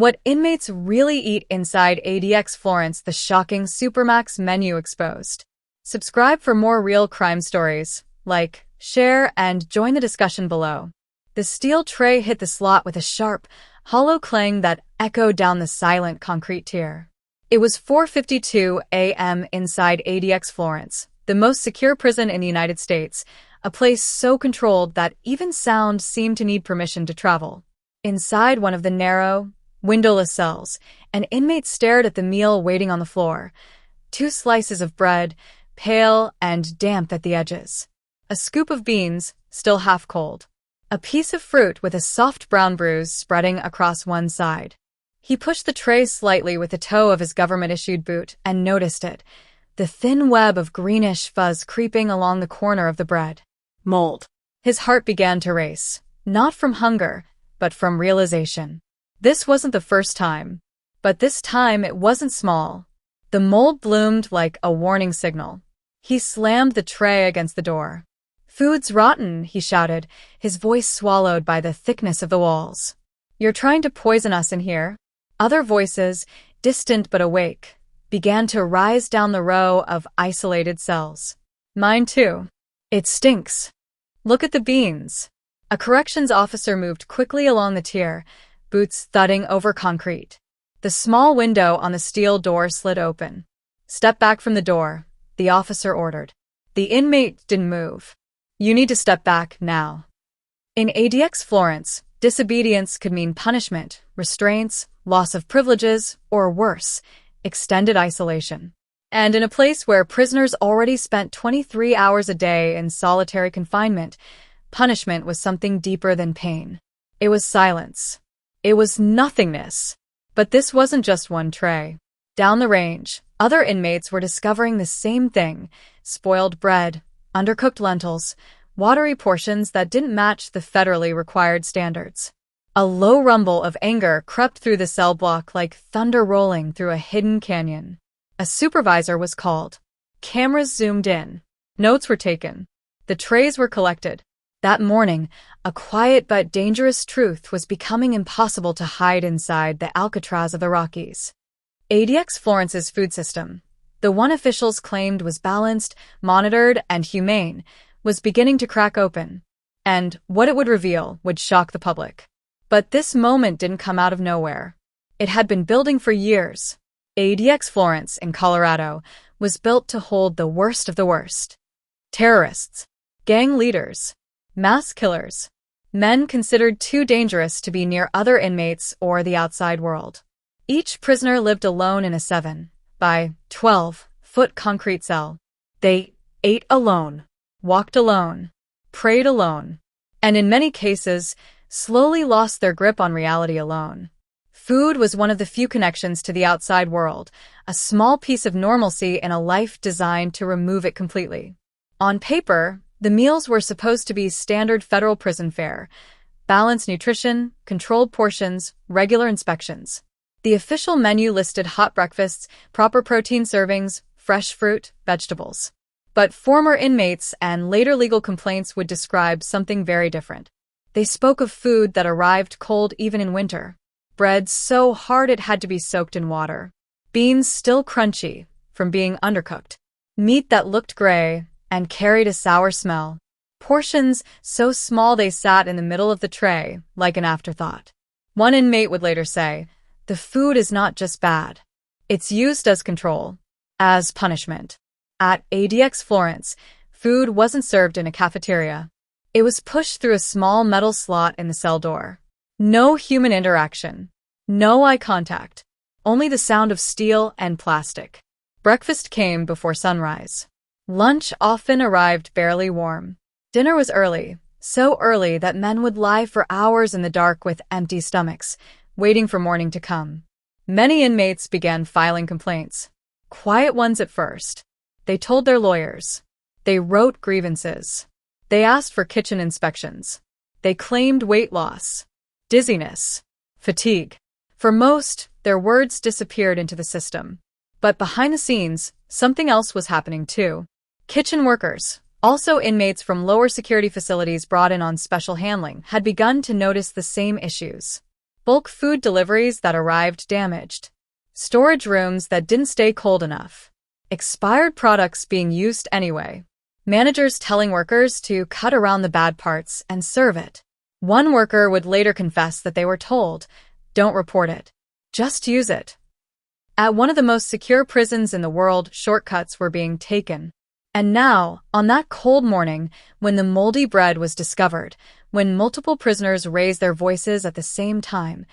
What inmates really eat inside ADX Florence, the shocking Supermax menu exposed. Subscribe for more real crime stories. Like, share, and join the discussion below. The steel tray hit the slot with a sharp, hollow clang that echoed down the silent concrete tier. It was 4:52 a.m. inside ADX Florence, the most secure prison in the United States, a place so controlled that even sound seemed to need permission to travel. Inside one of the narrow, windowless cells, an inmate stared at the meal waiting on the floor. 2 slices of bread, pale and damp at the edges. A scoop of beans, still half cold. A piece of fruit with a soft brown bruise spreading across one side. He pushed the tray slightly with the toe of his government-issued boot and noticed it. The thin web of greenish fuzz creeping along the corner of the bread. Mold. His heart began to race, not from hunger, but from realization. This wasn't the first time. But this time it wasn't small. The mold bloomed like a warning signal. He slammed the tray against the door. "Food's rotten," he shouted, his voice swallowed by the thickness of the walls. "You're trying to poison us in here?" Other voices, distant but awake, began to rise down the row of isolated cells. "Mine too. It stinks. Look at the beans." A corrections officer moved quickly along the tier, boots thudding over concrete. The small window on the steel door slid open. "Step back from the door," the officer ordered. The inmate didn't move. "You need to step back now." In ADX Florence, disobedience could mean punishment, restraints, loss of privileges, or worse, extended isolation. And in a place where prisoners already spent 23 hours a day in solitary confinement, punishment was something deeper than pain. It was silence. It was nothingness. But this wasn't just one tray. Down the range, other inmates were discovering the same thing: spoiled bread, undercooked lentils, watery portions that didn't match the federally required standards. A low rumble of anger crept through the cell block like thunder rolling through a hidden canyon. A supervisor was called. Cameras zoomed in. Notes were taken. The trays were collected. That morning, a quiet but dangerous truth was becoming impossible to hide inside the Alcatraz of the Rockies. ADX Florence's food system, the one officials claimed was balanced, monitored, and humane, was beginning to crack open. And what it would reveal would shock the public. But this moment didn't come out of nowhere. It had been building for years. ADX Florence in Colorado was built to hold the worst of the worst. Terrorists, gang leaders, mass killers, men considered too dangerous to be near other inmates or the outside world. Each prisoner lived alone in a 7 by 12-foot concrete cell. They ate alone, walked alone, prayed alone, and in many cases, slowly lost their grip on reality alone. Food was one of the few connections to the outside world, a small piece of normalcy in a life designed to remove it completely. On paper, the meals were supposed to be standard federal prison fare: balanced nutrition, controlled portions, regular inspections. The official menu listed hot breakfasts, proper protein servings, fresh fruit, vegetables. But former inmates and later legal complaints would describe something very different. They spoke of food that arrived cold even in winter. Bread so hard it had to be soaked in water. Beans still crunchy from being undercooked. Meat that looked gray and carried a sour smell. Portions so small they sat in the middle of the tray like an afterthought. One inmate would later say, "The food is not just bad. It's used as control, as punishment." At ADX Florence, food wasn't served in a cafeteria. It was pushed through a small metal slot in the cell door. No human interaction. No eye contact. Only the sound of steel and plastic. Breakfast came before sunrise. Lunch often arrived barely warm. Dinner was early, so early that men would lie for hours in the dark with empty stomachs, waiting for morning to come. Many inmates began filing complaints. Quiet ones at first. They told their lawyers. They wrote grievances. They asked for kitchen inspections. They claimed weight loss, dizziness, fatigue. For most, their words disappeared into the system. But behind the scenes, something else was happening too. Kitchen workers, also inmates from lower security facilities brought in on special handling, had begun to notice the same issues. bulk food deliveries that arrived damaged, storage rooms that didn't stay cold enough, expired products being used anyway, managers telling workers to cut around the bad parts and serve it. One worker would later confess that they were told, "Don't report it. Just use it." At one of the most secure prisons in the world, shortcuts were being taken. And now, on that cold morning, when the moldy bread was discovered, when multiple prisoners raised their voices at the same time,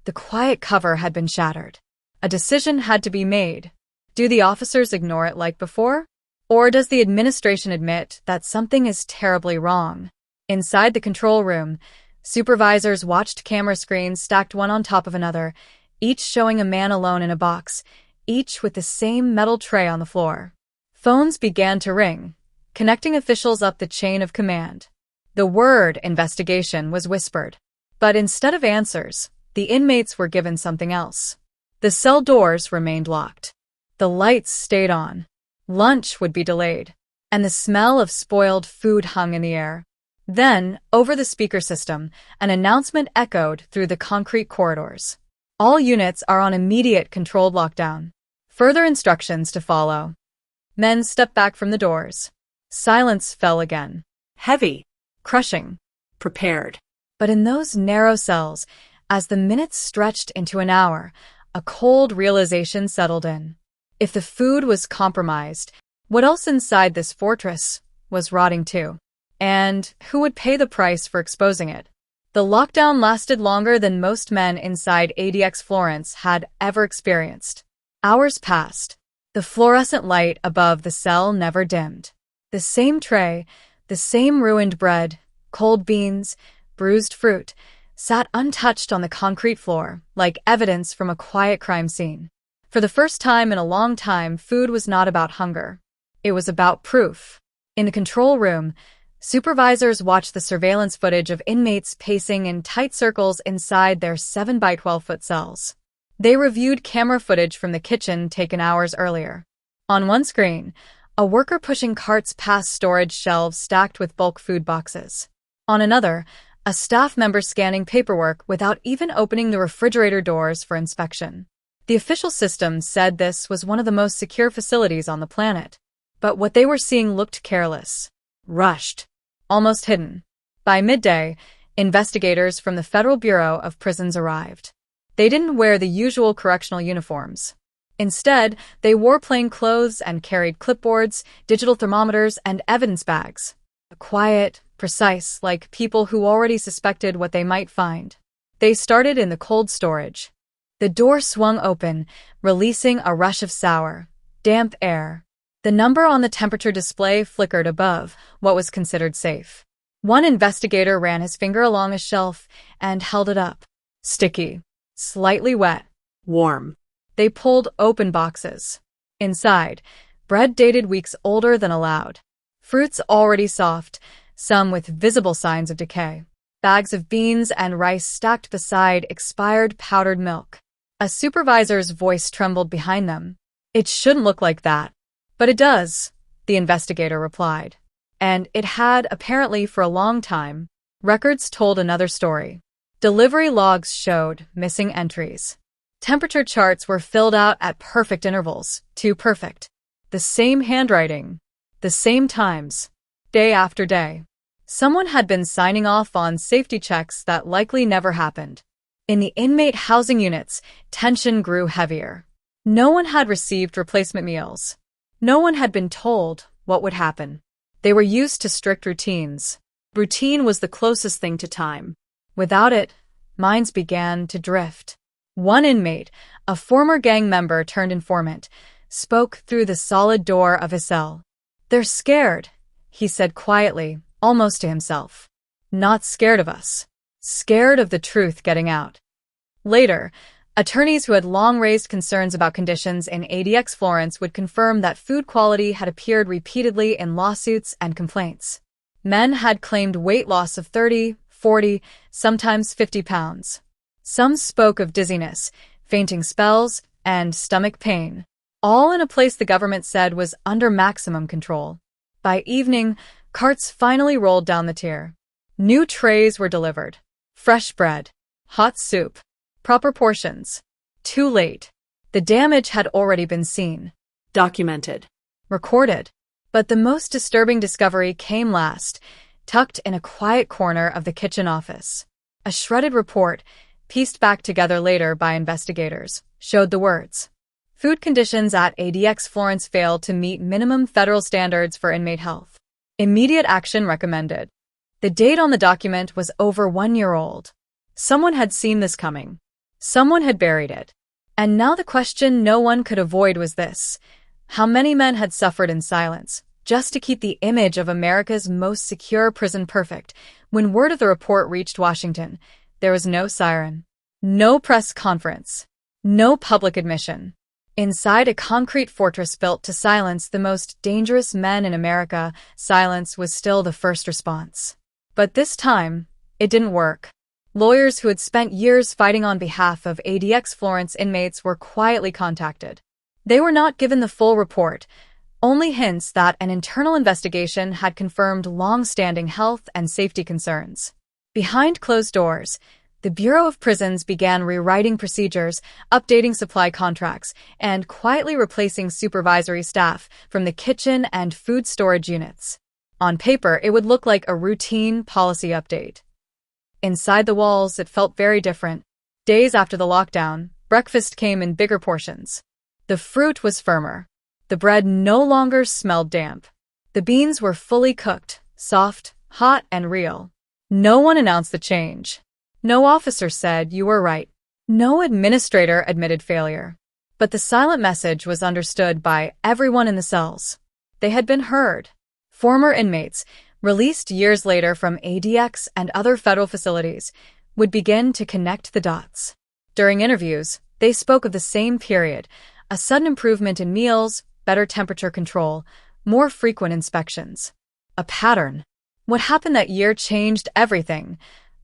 the quiet cover had been shattered. A decision had to be made. Do the officers ignore it like before? Or does the administration admit that something is terribly wrong? Inside the control room, supervisors watched camera screens stacked one on top of another, each showing a man alone in a box, each with the same metal tray on the floor. Phones began to ring, connecting officials up the chain of command. The word investigation was whispered. But instead of answers, the inmates were given something else. The cell doors remained locked. The lights stayed on. Lunch would be delayed. And the smell of spoiled food hung in the air. Then, over the speaker system, an announcement echoed through the concrete corridors. All units are on immediate controlled lockdown. Further instructions to follow. Men stepped back from the doors. Silence fell again. Heavy. Crushing. Prepared. But in those narrow cells, as the minutes stretched into an hour, a cold realization settled in. If the food was compromised, what else inside this fortress was rotting too? And who would pay the price for exposing it? The lockdown lasted longer than most men inside ADX Florence had ever experienced. Hours passed. The fluorescent light above the cell never dimmed. The same tray, the same ruined bread, cold beans, bruised fruit, sat untouched on the concrete floor, like evidence from a quiet crime scene. For the first time in a long time, food was not about hunger. It was about proof. In the control room, supervisors watched the surveillance footage of inmates pacing in tight circles inside their 7 by 12-foot cells. They reviewed camera footage from the kitchen taken hours earlier. On one screen, a worker pushing carts past storage shelves stacked with bulk food boxes. On another, a staff member scanning paperwork without even opening the refrigerator doors for inspection. The official system said this was one of the most secure facilities on the planet. But what they were seeing looked careless, rushed, almost hidden. By midday, investigators from the Federal Bureau of Prisons arrived. They didn't wear the usual correctional uniforms. Instead, they wore plain clothes and carried clipboards, digital thermometers, and evidence bags. Quiet, precise, like people who already suspected what they might find. They started in the cold storage. The door swung open, releasing a rush of sour, damp air. The number on the temperature display flickered above what was considered safe. One investigator ran his finger along a shelf and held it up. Sticky. Slightly wet. Warm. They pulled open boxes. Inside, bread dated weeks older than allowed. Fruits already soft, some with visible signs of decay. Bags of beans and rice stacked beside expired powdered milk. A supervisor's voice trembled behind them. "It shouldn't look like that." "But it does," the investigator replied. And it had, apparently for a long time. Records told another story. Delivery logs showed missing entries. Temperature charts were filled out at perfect intervals, too perfect. The same handwriting, the same times, day after day. Someone had been signing off on safety checks that likely never happened. In the inmate housing units, tension grew heavier. No one had received replacement meals. No one had been told what would happen. They were used to strict routines. Routine was the closest thing to time. Without it, minds began to drift. One inmate, a former gang member turned informant, spoke through the solid door of his cell. "They're scared," he said quietly, almost to himself. "Not scared of us. Scared of the truth getting out." Later, attorneys who had long raised concerns about conditions in ADX Florence would confirm that food quality had appeared repeatedly in lawsuits and complaints. Men had claimed weight loss of 30, 40, sometimes 50 pounds. Some spoke of dizziness, fainting spells, and stomach pain, all in a place the government said was under maximum control. By evening, carts finally rolled down the tier. New trays were delivered. Fresh bread, hot soup, proper portions. Too late. The damage had already been seen, Documented. recorded. But the most disturbing discovery came last, tucked in a quiet corner of the kitchen office. A shredded report, pieced back together later by investigators, showed the words, "Food conditions at ADX Florence failed to meet minimum federal standards for inmate health. Immediate action recommended." The date on the document was over 1 year old. Someone had seen this coming. Someone had buried it. And now the question no one could avoid was this: how many men had suffered in silence, just to keep the image of America's most secure prison perfect? When word of the report reached Washington, there was no siren, no press conference, no public admission. Inside a concrete fortress built to silence the most dangerous men in America, silence was still the first response. But this time, it didn't work. Lawyers who had spent years fighting on behalf of ADX Florence inmates were quietly contacted. They were not given the full report, only hints that an internal investigation had confirmed long-standing health and safety concerns. Behind closed doors, the Bureau of Prisons began rewriting procedures, updating supply contracts, and quietly replacing supervisory staff from the kitchen and food storage units. On paper, it would look like a routine policy update. Inside the walls, it felt very different. Days after the lockdown, breakfast came in bigger portions. The fruit was firmer. The bread no longer smelled damp. The beans were fully cooked, soft, hot, and real. No one announced the change. No officer said, "You were right." No administrator admitted failure. But the silent message was understood by everyone in the cells. They had been heard. Former inmates, released years later from ADX and other federal facilities, would begin to connect the dots. During interviews, they spoke of the same period: a sudden improvement in meals, better temperature control, more frequent inspections. A pattern. What happened that year changed everything,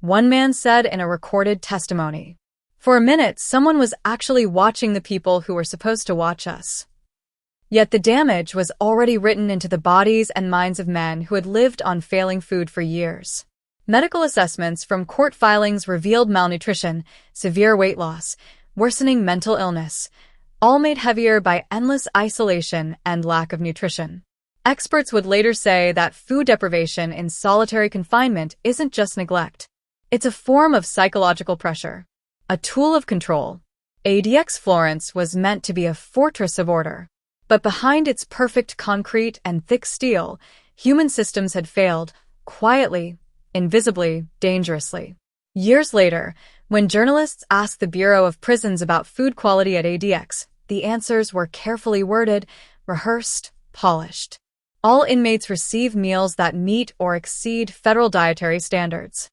one man said in a recorded testimony. For a minute, someone was actually watching the people who were supposed to watch us. Yet the damage was already written into the bodies and minds of men who had lived on failing food for years. Medical assessments from court filings revealed malnutrition, severe weight loss, worsening mental illness, all made heavier by endless isolation and lack of nutrition. Experts would later say that food deprivation in solitary confinement isn't just neglect. It's a form of psychological pressure, a tool of control. ADX Florence was meant to be a fortress of order. But behind its perfect concrete and thick steel, human systems had failed, quietly, invisibly, dangerously. Years later, when journalists asked the Bureau of Prisons about food quality at ADX, the answers were carefully worded, rehearsed, polished. All inmates receive meals that meet or exceed federal dietary standards.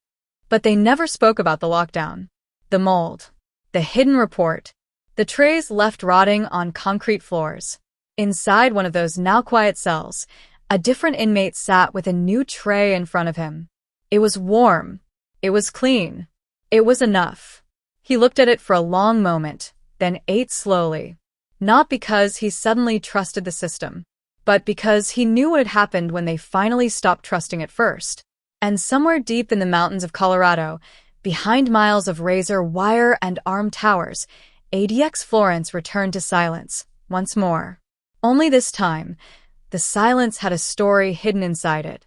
But they never spoke about the lockdown, the mold, the hidden report, the trays left rotting on concrete floors. Inside one of those now quiet cells, a different inmate sat with a new tray in front of him. It was warm. It was clean. It was enough. He looked at it for a long moment, then ate slowly. Not because he suddenly trusted the system, but because he knew what had happened when they finally stopped trusting it first. And somewhere deep in the mountains of Colorado, behind miles of razor wire and armed towers, ADX Florence returned to silence, once more. Only this time, the silence had a story hidden inside it.